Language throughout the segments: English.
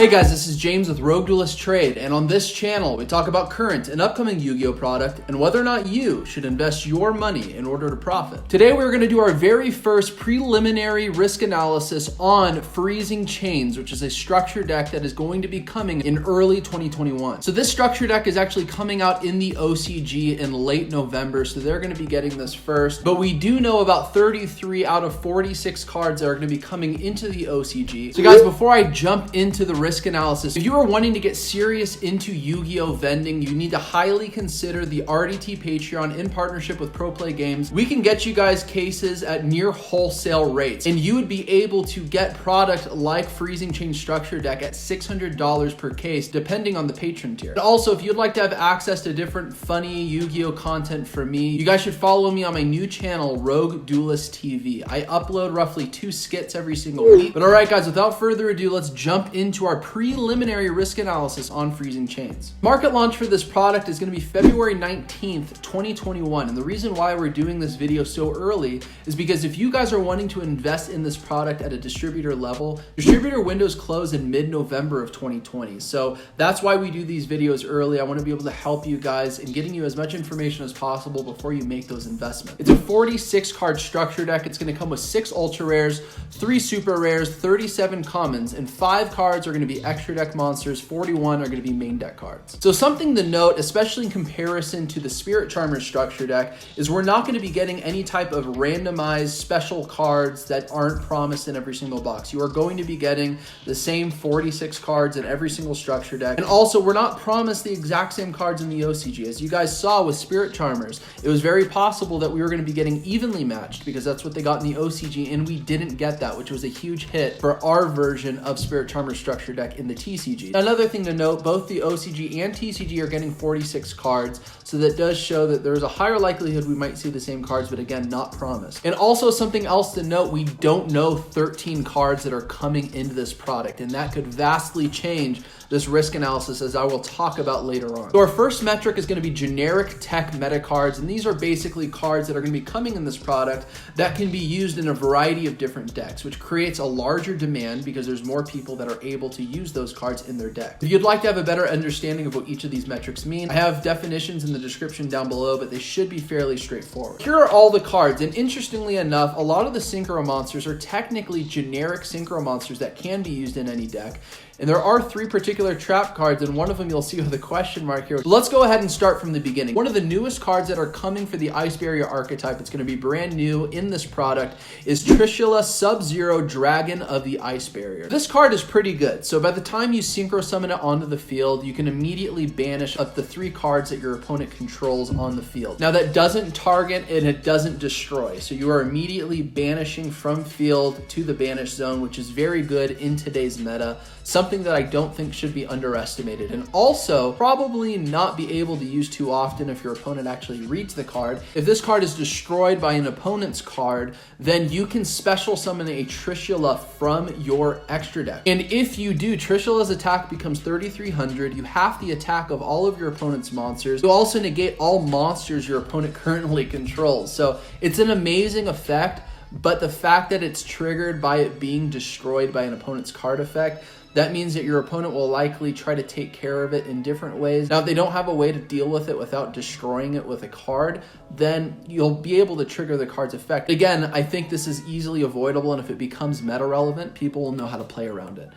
Hey guys, this is James with RogueDuelist Trade, and on this channel we talk about current and upcoming Yu-Gi-Oh product and whether or not you should invest your money in order to profit. Today we're going to do our very first preliminary risk analysis on Freezing Chains, which is a structure deck that is going to be coming in early 2021. So this structure deck is actually coming out in the OCG in late November, so they're going to be getting this first. But we do know about 33 out of 46 cards that are going to be coming into the OCG. So guys, before I jump into the risk analysis, if you are wanting to get serious into Yu-Gi-Oh vending, you need to highly consider the RDT Patreon in partnership with Pro Play Games. We can get you guys cases at near wholesale rates, and you would be able to get product like Freezing Chain Structure Deck at $600 per case, depending on the patron tier. And also, if you'd like to have access to different funny Yu-Gi-Oh content from me, you guys should follow me on my new channel, RogueDuelist TV. I upload roughly 2 skits every single week. But all right, guys, without further ado, let's jump into our preliminary risk analysis on Freezing Chains. Market launch for this product is going to be February 19th, 2021. And the reason why we're doing this video so early is because if you guys are wanting to invest in this product at a distributor level, distributor windows close in mid-November of 2020. So that's why we do these videos early. I want to be able to help you guys in getting you as much information as possible before you make those investments. It's a 46 card structure deck. It's going to come with 6 ultra rares, 3 super rares, 37 commons, and 5 cards are going to be extra deck monsters, 41 are going to be main deck cards. So something to note, especially in comparison to the Spirit Charmer structure deck, is we're not going to be getting any type of randomized special cards that aren't promised in every single box. You are going to be getting the same 46 cards in every single structure deck. And also, we're not promised the exact same cards in the OCG. As you guys saw with Spirit Charmers, it was very possible that we were going to be getting evenly matched because that's what they got in the OCG, and we didn't get that, which was a huge hit for our version of Spirit Charmer structure deck in the TCG. Another thing to note, both the OCG and TCG are getting 46 cards, so that does show that there's a higher likelihood we might see the same cards, but again, not promised. And also something else to note, we don't know 13 cards that are coming into this product, and that could vastly change this risk analysis, as I will talk about later on. So our first metric is going to be generic tech meta cards, and these are basically cards that are going to be coming in this product that can be used in a variety of different decks, which creates a larger demand because there's more people that are able to use those cards in their deck. If you'd like to have a better understanding of what each of these metrics mean, I have definitions in the description down below, but they should be fairly straightforward. Here are all the cards, and interestingly enough, a lot of the synchro monsters are technically generic synchro monsters that can be used in any deck. And there are 3 particular trap cards, and one of them you'll see with a question mark here. So let's go ahead and start from the beginning. One of the newest cards that are coming for the Ice Barrier archetype, it's going to be brand new in this product, is Trishula Sub-Zero Dragon of the Ice Barrier. This card is pretty good. So by the time you synchro summon it onto the field, you can immediately banish up to 3 cards that your opponent controls on the field. Now that doesn't target and it doesn't destroy. So you are immediately banishing from field to the banish zone, which is very good in today's meta. Something that I don't think should be underestimated, and also probably not be able to use too often if your opponent actually reads the card. If this card is destroyed by an opponent's card, then you can special summon a Trishula from your extra deck. And if you do, Trishula's attack becomes 3,300. You half the attack of all of your opponent's monsters. You also negate all monsters your opponent currently controls. So it's an amazing effect, but the fact that it's triggered by it being destroyed by an opponent's card effect, that means that your opponent will likely try to take care of it in different ways. Now, if they don't have a way to deal with it without destroying it with a card, then you'll be able to trigger the card's effect. Again, I think this is easily avoidable, and if it becomes meta relevant, people will know how to play around it.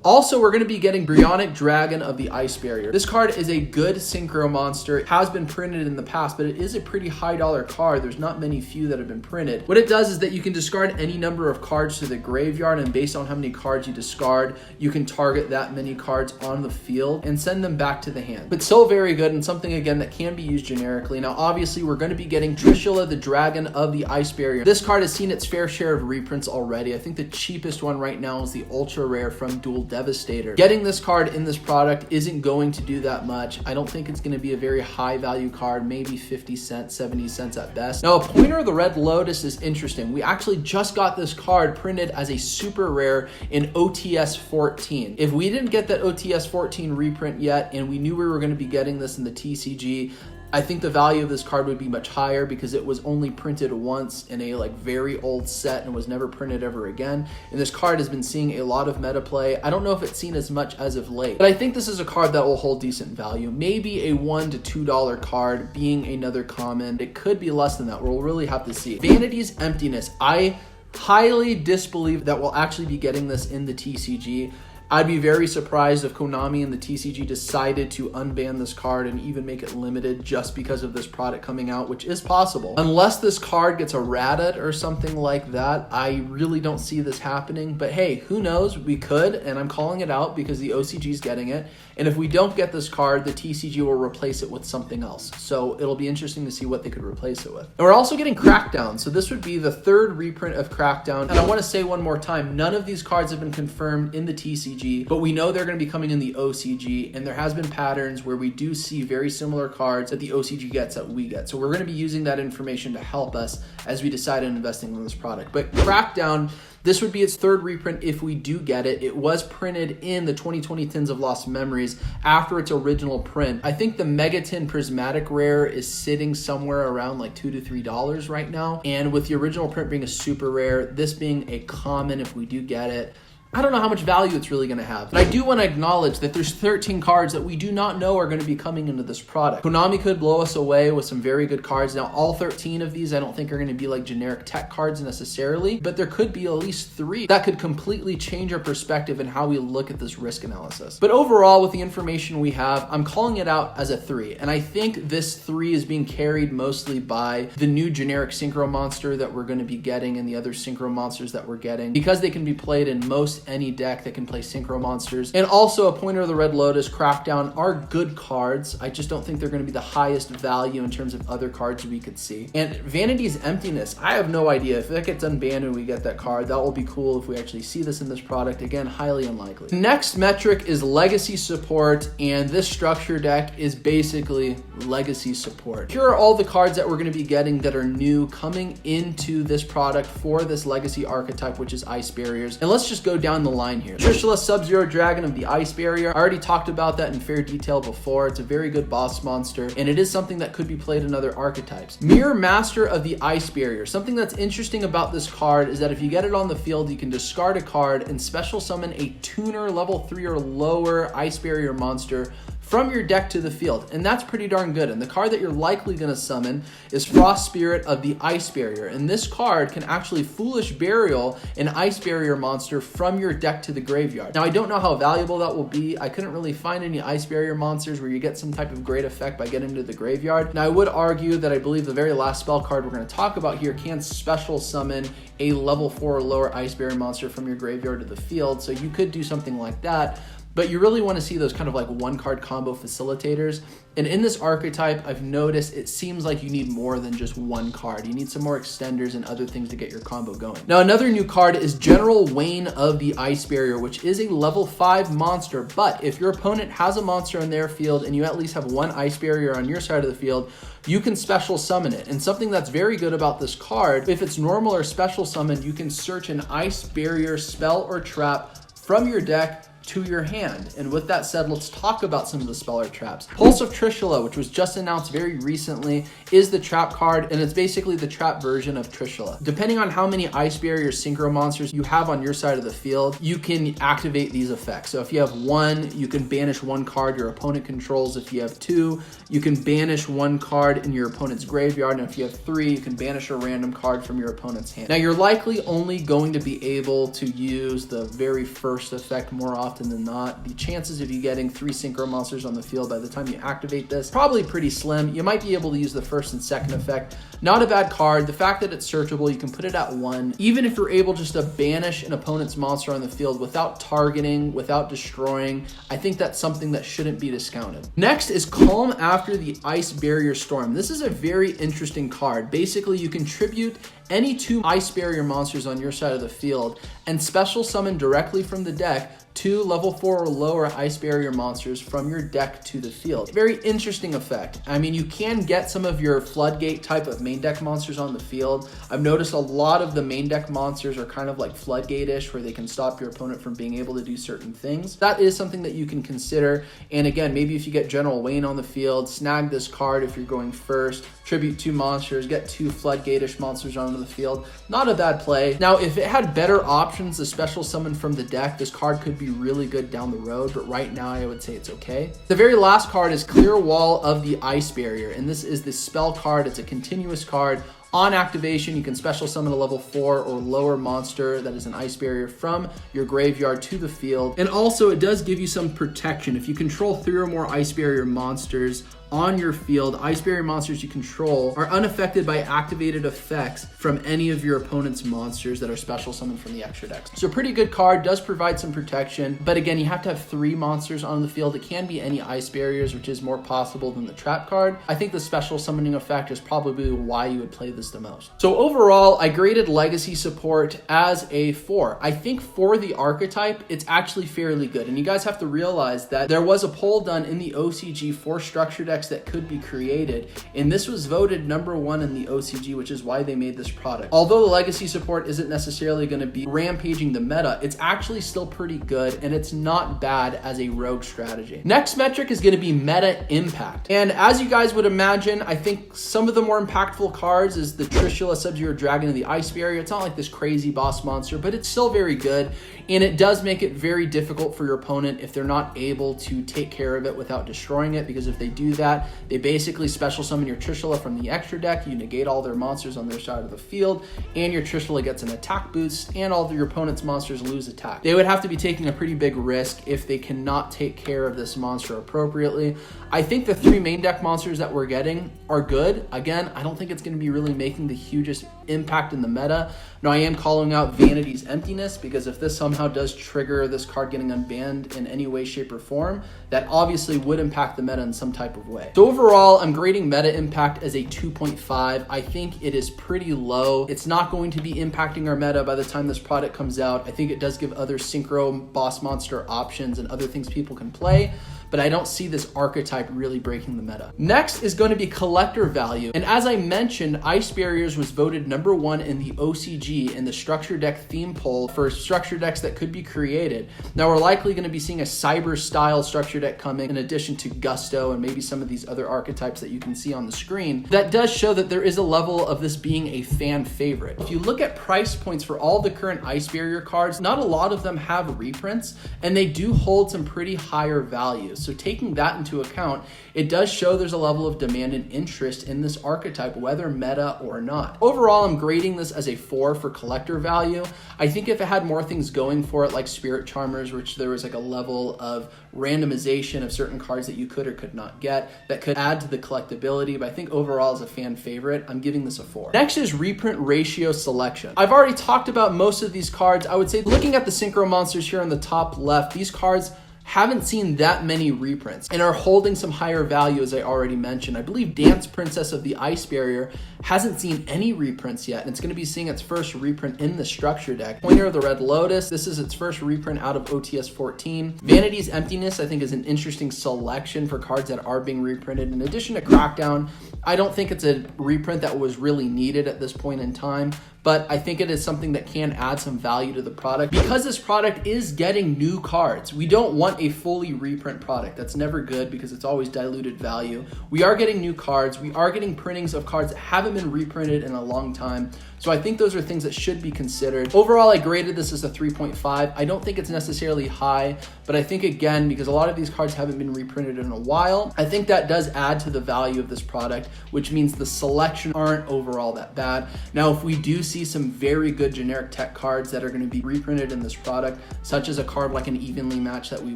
Also, we're going to be getting Bryonic Dragon of the Ice Barrier. This card is a good synchro monster. It has been printed in the past, but it is a pretty high dollar card. There's not many few that have been printed. What it does is that you can discard any number of cards to the graveyard, and based on how many cards you discard, you can target that many cards on the field and send them back to the hand. But still very good, and something again that can be used generically. Now, obviously, we're going to be getting Trishula the Dragon of the Ice Barrier. This card has seen its fair share of reprints already. I think the cheapest one right now is the ultra rare from Dual Devastator. Getting this card in this product isn't going to do that much. I don't think it's going to be a very high value card, maybe 50 cents, 70 cents at best. Now, a Pointer of the Red Lotus is interesting. We actually just got this card printed as a super rare in OTS 14. If we didn't get that OTS 14 reprint yet, and we knew we were going to be getting this in the TCG, I think the value of this card would be much higher because it was only printed once in a like very old set and was never printed ever again. And this card has been seeing a lot of meta play. I don't know if it's seen as much as of late, but I think this is a card that will hold decent value. Maybe a $1 to $2 card being another common. It could be less than that. We'll really have to see. Vanity's Emptiness. I highly disbelieve that we'll actually be getting this in the TCG. I'd be very surprised if Konami and the TCG decided to unban this card and even make it limited just because of this product coming out, which is possible. Unless this card gets errated or something like that, I really don't see this happening. But hey, who knows? We could, and I'm calling it out because the OCG is getting it. And if we don't get this card, the TCG will replace it with something else. So it'll be interesting to see what they could replace it with. And we're also getting Crackdown. So this would be the third reprint of Crackdown. And I want to say one more time, none of these cards have been confirmed in the TCG, but we know they're going to be coming in the OCG. And there has been patterns where we do see very similar cards that the OCG gets that we get. So we're going to be using that information to help us as we decide on investing in this product. But Crackdown, this would be its third reprint if we do get it. It was printed in the 2020 Tins of Lost Memories after its original print. I think the Megatin Prismatic Rare is sitting somewhere around like $2 to $3 right now. And with the original print being a super rare, this being a common if we do get it, I don't know how much value it's really going to have. But I do want to acknowledge that there's 13 cards that we do not know are going to be coming into this product. Konami could blow us away with some very good cards. Now, all 13 of these I don't think are going to be like generic tech cards necessarily, but there could be at least 3 that could completely change our perspective and how we look at this risk analysis. But overall, with the information we have, I'm calling it out as a 3. And I think this 3 is being carried mostly by the new generic Synchro Monster that we're going to be getting and the other Synchro Monsters that we're getting, because they can be played in most any deck that can play Synchro Monsters. And also a Pointer of the Red Lotus, Crackdown are good cards. I just don't think they're going to be the highest value in terms of other cards we could see. And Vanity's Emptiness, I have no idea. If that gets unbanned and we get that card, that will be cool if we actually see this in this product. Again, highly unlikely. Next metric is Legacy Support, and this structure deck is basically Legacy Support. Here are all the cards that we're going to be getting that are new coming into this product for this Legacy archetype, which is Ice Barriers. And let's just go down the line here. Trishula Sub-Zero Dragon of the Ice Barrier. I already talked about that in fair detail before. It's a very good boss monster, and it is something that could be played in other archetypes. Mirror Master of the Ice Barrier. Something that's interesting about this card is that if you get it on the field, you can discard a card and special summon a tuner level 3 or lower Ice Barrier monster from your deck to the field, and that's pretty darn good. And the card that you're likely going to summon is Frost Spirit of the Ice Barrier, and this card can actually Foolish Burial an Ice Barrier monster from your deck to the graveyard. Now, I don't know how valuable that will be. I couldn't really find any Ice Barrier monsters where you get some type of great effect by getting to the graveyard. Now, I would argue that I believe the very last spell card we're going to talk about here can special summon a level 4 or lower Ice Barrier monster from your graveyard to the field, so you could do something like that. But you really want to see those kind of like one card combo facilitators. And in this archetype, I've noticed it seems like you need more than just one card. You need some more extenders and other things to get your combo going. Now, another new card is General Wayne of the Ice Barrier, which is a level 5 monster. But if your opponent has a monster in their field and you at least have one Ice Barrier on your side of the field, you can special summon it. And something that's very good about this card, if it's normal or special summon, you can search an Ice Barrier spell or trap from your deck to your hand. And with that said, let's talk about some of the spell or traps. Pulse of Trishula, which was just announced very recently, is the trap card, and it's basically the trap version of Trishula. Depending on how many Ice Barrier Synchro Monsters you have on your side of the field, you can activate these effects. So if you have 1, you can banish 1 card your opponent controls. If you have 2, you can banish 1 card in your opponent's graveyard. And if you have 3, you can banish a random card from your opponent's hand. Now, you're likely only going to be able to use the very first effect more often than not. The chances of you getting 3 Synchro Monsters on the field by the time you activate this, probably pretty slim. You might be able to use the first and second effect. Not a bad card. The fact that it's searchable, you can put it at 1. Even if you're able just to banish an opponent's monster on the field without targeting, without destroying, I think that's something that shouldn't be discounted. Next is Calm After the Ice Barrier Storm. This is a very interesting card. Basically, you contribute any 2 Ice Barrier monsters on your side of the field and special summon directly from the deck 2 level 4 or lower ice barrier monsters from your deck to the field. Very interesting effect. I mean, you can get some of your floodgate type of main deck monsters on the field. I've noticed a lot of the main deck monsters are kind of like floodgate-ish, where they can stop your opponent from being able to do certain things. That is something that you can consider. And again, maybe if you get General Wayne on the field, snag this card if you're going first, tribute 2 monsters, get 2 floodgate-ish monsters onto the field. Not a bad play. Now, if it had better options, the special summon from the deck, this card could be really good down the road, but right now I would say it's okay. The very last card is Clear Wall of the Ice Barrier, and this is the spell card. It's a continuous card. On activation, you can special summon a level 4 or lower monster that is an ice barrier from your graveyard to the field. And also, it does give you some protection. If you control 3 or more ice barrier monsters on your field, ice barrier monsters you control are unaffected by activated effects from any of your opponent's monsters that are special summoned from the extra decks. So pretty good card, does provide some protection, but again, you have to have 3 monsters on the field. It can be any ice barriers, which is more possible than the trap card. I think the special summoning effect is probably why you would play this the most. So overall, I graded Legacy support as a 4. I think for the archetype, it's actually fairly good. And you guys have to realize that there was a poll done in the OCG for structure decks that could be created, and this was voted #1 in the OCG, which is why they made this product. Although the Legacy support isn't necessarily going to be rampaging the meta, it's actually still pretty good, and it's not bad as a rogue strategy. Next metric is going to be meta impact. And as you guys would imagine, I think some of the more impactful cards is the Trishula Sub-Zero Dragon of the Ice Barrier. It's not like this crazy boss monster, but it's still very good, and it does make it very difficult for your opponent if they're not able to take care of it without destroying it, because if they do that, they basically special summon your Trishula from the extra deck, you negate all their monsters on their side of the field, and your Trishula gets an attack boost, and all of your opponent's monsters lose attack. They would have to be taking a pretty big risk if they cannot take care of this monster appropriately. I think the 3 main deck monsters that we're getting are good. Again, I don't think it's going to be really making the hugest impact in the meta. Now, I am calling out Vanity's Emptiness, because if this somehow does trigger this card getting unbanned in any way, shape, or form, that obviously would impact the meta in some type of way. So overall, I'm grading meta impact as a 2.5. I think it is pretty low. It's not going to be impacting our meta by the time this product comes out. I think it does give other synchro boss monster options and other things people can play, but I don't see this archetype really breaking the meta. Next is going to be collector value. And as I mentioned, Ice Barriers was voted #1 in the OCG in the structure deck theme poll for structure decks that could be created. Now, we're likely going to be seeing a cyber style structure deck coming in addition to Gusto and maybe some of these other archetypes that you can see on the screen. That does show that there is a level of this being a fan favorite. If you look at price points for all the current Ice Barrier cards, not a lot of them have reprints, and they do hold some pretty higher values. So taking that into account, it does show there's a level of demand and interest in this archetype, whether meta or not. Overall, I'm grading this as a 4 for collector value. I think if it had more things going for it, like Spirit Charmers, which there was like a level of randomization of certain cards that you could or could not get, that could add to the collectability, but I think overall as a fan favorite, I'm giving this a 4. Next is reprint ratio selection. I've already talked about most of these cards. I would say looking at the synchro monsters here on the top left, these cards haven't seen that many reprints and are holding some higher value, as I already mentioned. I believe Dance Princess of the Ice Barrier hasn't seen any reprints yet, and it's going to be seeing its first reprint in the structure deck. Pointer of the Red Lotus, this is its first reprint out of OTS 14. Vanity's Emptiness, I think, is an interesting selection for cards that are being reprinted. In addition to Crackdown, I don't think it's a reprint that was really needed at this point in time, but I think it is something that can add some value to the product. Because this product is getting new cards, we don't want a fully reprint product. That's never good because it's always diluted value. We are getting new cards. We are getting printings of cards that haven't been reprinted in a long time. So I think those are things that should be considered. Overall, I graded this as a 3.5. I don't think it's necessarily high, but I think, again, because a lot of these cards haven't been reprinted in a while, I think that does add to the value of this product, which means the selection aren't overall that bad. Now, if we do see some very good generic tech cards that are going to be reprinted in this product, such as a card like an Evenly Match that we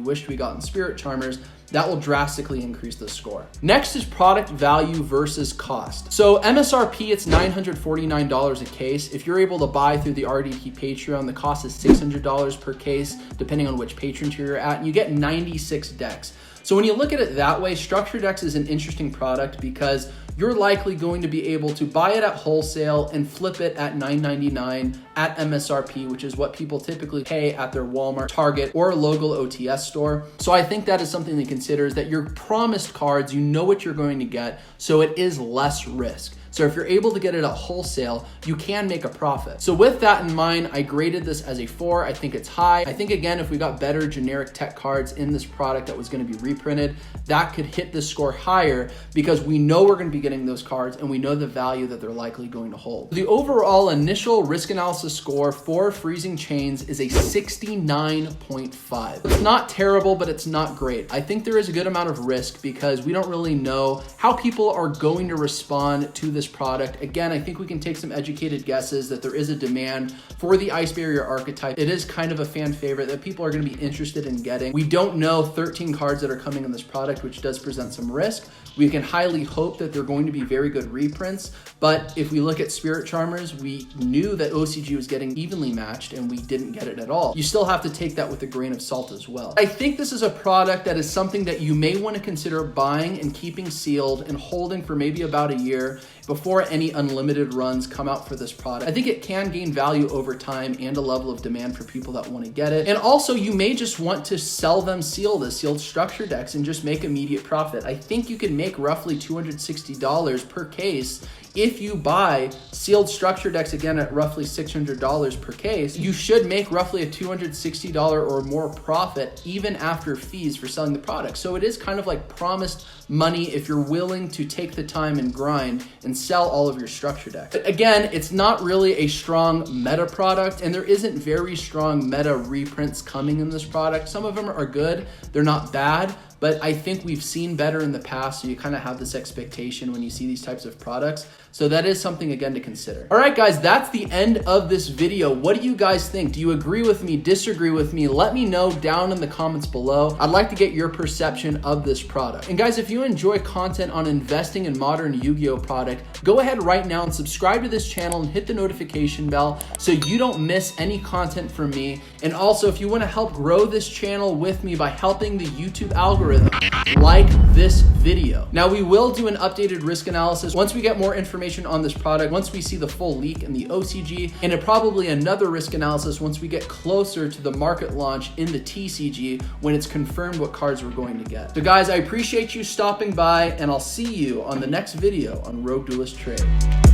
wished we got in Spirit Charmers, that will drastically increase the score. Next is product value versus cost. So MSRP, it's $949 a case. If you're able to buy through the RDT Patreon, the cost is $600 per case, depending on which patron tier you're at, and you get 96 decks. So when you look at it that way, Structure Decks is an interesting product because you're likely going to be able to buy it at wholesale and flip it at $9.99 at MSRP, which is what people typically pay at their Walmart, Target, or a local OTS store. So I think that is something to consider, is that you're promised cards, you know what you're going to get, so it is less risk. So if you're able to get it at wholesale, you can make a profit. So with that in mind, I graded this as a 4. I think it's high. I think, again, if we got better generic tech cards in this product that was going to be reprinted, that could hit this score higher, because we know we're going to be getting those cards and we know the value that they're likely going to hold. The overall initial risk analysis score for Freezing Chains is a 69.5. It's not terrible, but it's not great. I think there is a good amount of risk because we don't really know how people are going to respond to this product. Again, I think we can take some educated guesses that there is a demand for the Ice Barrier archetype. It is kind of a fan favorite that people are going to be interested in getting. We don't know 13 cards that are coming in this product, which does present some risk. We can highly hope that they're going to be very good reprints, but if we look at Spirit Charmers, we knew that OCG was getting evenly matched and we didn't get it at all. You still have to take that with a grain of salt as well. I think this is a product that is something that you may want to consider buying and keeping sealed and holding for maybe about a year before any unlimited runs come out for this product. I think it can gain value over time and a level of demand for people that want to get it. And also, you may just want to sell them sealed as sealed structure decks and just make immediate profit. I think you can make roughly $260 per case if you buy sealed structure decks, again, at roughly $600 per case. You should make roughly a $260 or more profit even after fees for selling the product. So it is kind of like promised money if you're willing to take the time and grind and sell all of your structure decks. But again, it's not really a strong meta product, and there isn't very strong meta reprints coming in this product. Some of them are good, they're not bad, but I think we've seen better in the past, so you kind of have this expectation when you see these types of products. So that is something, again, to consider. All right, guys, that's the end of this video. What do you guys think? Do you agree with me, disagree with me? Let me know down in the comments below. I'd like to get your perception of this product. And guys, if you enjoy content on investing in modern Yu-Gi-Oh product, go ahead right now and subscribe to this channel and hit the notification bell so you don't miss any content from me. And also, if you want to help grow this channel with me by helping the YouTube algorithm, like this video. Now, we will do an updated risk analysis once we get more information on this product, once we see the full leak in the OCG, and probably another risk analysis once we get closer to the market launch in the TCG when it's confirmed what cards we're going to get. So guys, I appreciate you stopping by, and I'll see you on the next video on RogueDuelist Trade.